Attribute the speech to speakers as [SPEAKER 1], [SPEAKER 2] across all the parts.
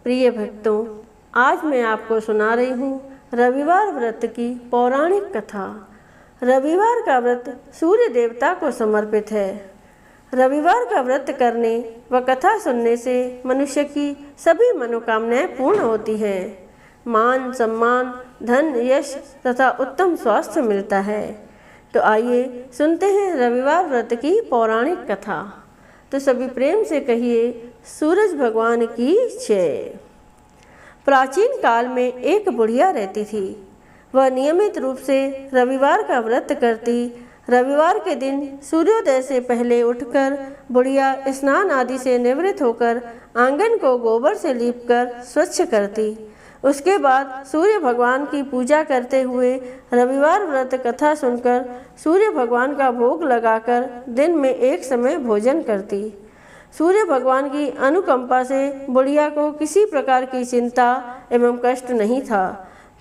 [SPEAKER 1] प्रिय भक्तों, आज मैं आपको सुना रही हूँ रविवार व्रत की पौराणिक कथा। रविवार का व्रत सूर्य देवता को समर्पित है। रविवार का व्रत करने व कथा सुनने से मनुष्य की सभी मनोकामनाएं पूर्ण होती हैं। मान, सम्मान, धन, यश तथा उत्तम स्वास्थ्य मिलता है। तो आइए सुनते हैं रविवार व्रत की पौराणिक कथा। तो सभी प्रेम से कहिए, सूरज भगवान की जय। प्राचीन काल में एक बुढ़िया रहती थी। वह नियमित रूप से रविवार का व्रत करती। रविवार के दिन सूर्योदय से पहले उठकर बुढ़िया स्नान आदि से निवृत्त होकर आंगन को गोबर से लीपकर स्वच्छ करती। उसके बाद सूर्य भगवान की पूजा करते हुए रविवार व्रत कथा सुनकर सूर्य भगवान का भोग लगाकर दिन में एक समय भोजन करती। सूर्य भगवान की अनुकंपा से बुढ़िया को किसी प्रकार की चिंता एवं कष्ट नहीं था।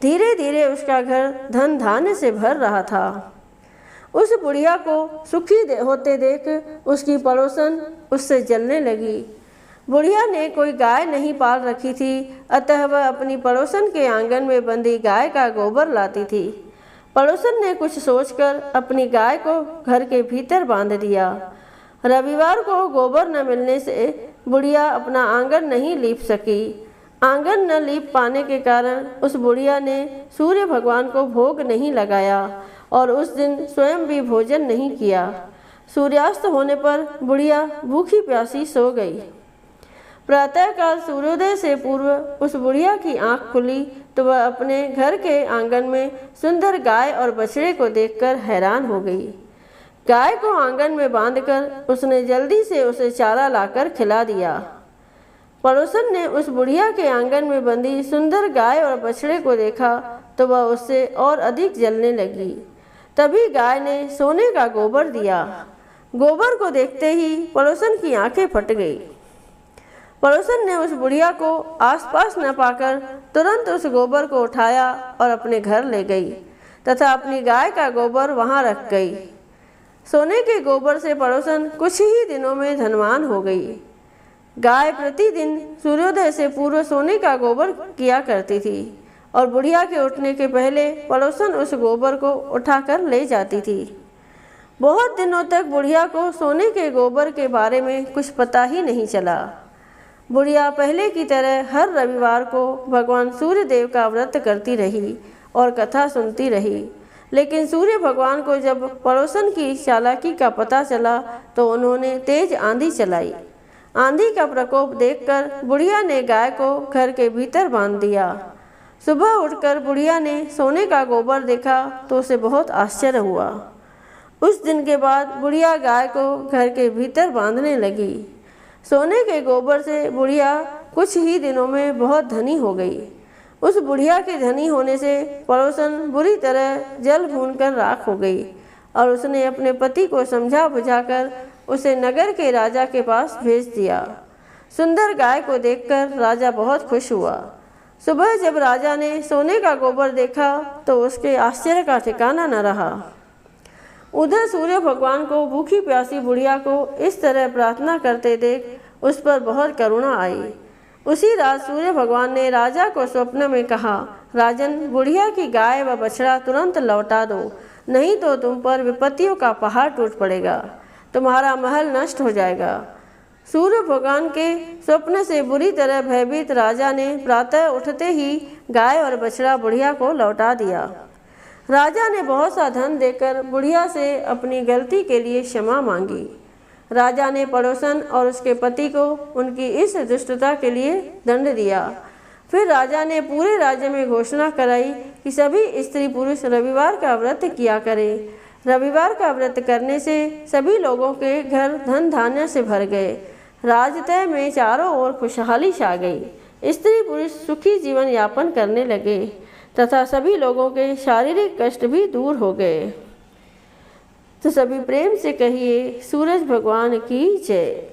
[SPEAKER 1] धीरे धीरे उसका घर धन धान्य से भर रहा था। उस बुढ़िया को सुखी होते देख उसकी पड़ोसन उससे जलने लगी। बुढ़िया ने कोई गाय नहीं पाल रखी थी, अतः वह अपनी पड़ोसन के आंगन में बंधी गाय का गोबर लाती थी। पड़ोसन ने कुछ सोचकर अपनी गाय को घर के भीतर बांध दिया। रविवार को गोबर न मिलने से बुढ़िया अपना आंगन नहीं लीप सकी। आंगन न लीप पाने के कारण उस बुढ़िया ने सूर्य भगवान को भोग नहीं लगाया और उस दिन स्वयं भी भोजन नहीं किया। सूर्यास्त होने पर बुढ़िया भूखी प्यासी सो गई। प्रातःकाल सूर्योदय से पूर्व उस बुढ़िया की आंख खुली तो वह अपने घर के आंगन में सुंदर गाय और बछड़े को देखकर हैरान हो गई। गाय को आंगन में बांधकर उसने जल्दी से उसे चारा लाकर खिला दिया। पड़ोसन ने उस बुढ़िया के आंगन में बंधी सुंदर गाय और बछड़े को देखा तो वह उससे और अधिक जलने लगी। तभी गाय ने सोने का गोबर दिया। गोबर को देखते ही पड़ोसन की आंखें फट गई। पड़ोसन ने उस बुढ़िया को आसपास न पाकर तुरंत उस गोबर को उठाया और अपने घर ले गई तथा अपनी गाय का गोबर वहां रख गई। सोने के गोबर से पड़ोसन कुछ ही दिनों में धनवान हो गई। गाय प्रतिदिन सूर्योदय से पूर्व सोने का गोबर किया करती थी और बुढ़िया के उठने के पहले पड़ोसन उस गोबर को उठाकर ले जाती थी। बहुत दिनों तक बुढ़िया को सोने के गोबर के बारे में कुछ पता ही नहीं चला। बुढ़िया पहले की तरह हर रविवार को भगवान सूर्य देव का व्रत करती रही और कथा सुनती रही। लेकिन सूर्य भगवान को जब पड़ोसन की चालाकी का पता चला तो उन्होंने तेज आंधी चलाई। आंधी का प्रकोप देखकर बुढ़िया ने गाय को घर के भीतर बांध दिया। सुबह उठकर बुढ़िया ने सोने का गोबर देखा तो उसे बहुत आश्चर्य हुआ। उस दिन के बाद बुढ़िया गाय को घर के भीतर बांधने लगी। सोने के गोबर से बुढ़िया कुछ ही दिनों में बहुत धनी हो गई। उस बुढ़िया के धनी होने से पड़ोसन बुरी तरह जल भूनकर राख हो गई और उसने अपने पति को समझा बुझाकर उसे नगर के राजा के पास भेज दिया। सुंदर गाय को देखकर राजा बहुत खुश हुआ। सुबह जब राजा ने सोने का गोबर देखा तो उसके आश्चर्य का ठिकाना न रहा। उधर सूर्य भगवान को भूखी प्यासी बुढ़िया को इस तरह प्रार्थना करते देख उस पर बहुत करुणा आई। उसी रात सूर्य भगवान ने राजा को स्वप्न में कहा, राजन, बुढ़िया की गाय व बछड़ा तुरंत लौटा दो, नहीं तो तुम पर विपत्तियों का पहाड़ टूट पड़ेगा, तुम्हारा महल नष्ट हो जाएगा। सूर्य भगवान के स्वप्न से बुरी तरह भयभीत राजा ने प्रातः उठते ही गाय और बछड़ा बुढ़िया को लौटा दिया। राजा ने बहुत सा धन देकर बुढ़िया से अपनी गलती के लिए क्षमा मांगी। राजा ने पड़ोसन और उसके पति को उनकी इस दुष्टता के लिए दंड दिया। फिर राजा ने पूरे राज्य में घोषणा कराई कि सभी स्त्री पुरुष रविवार का व्रत किया करें। रविवार का व्रत करने से सभी लोगों के घर धन धान्य से भर गए। राजतय में चारों ओर खुशहाली छा गई। स्त्री पुरुष सुखी जीवन यापन करने लगे तथा सभी लोगों के शारीरिक कष्ट भी दूर हो गए। तो सभी प्रेम से कहिए, सूरज भगवान की जय।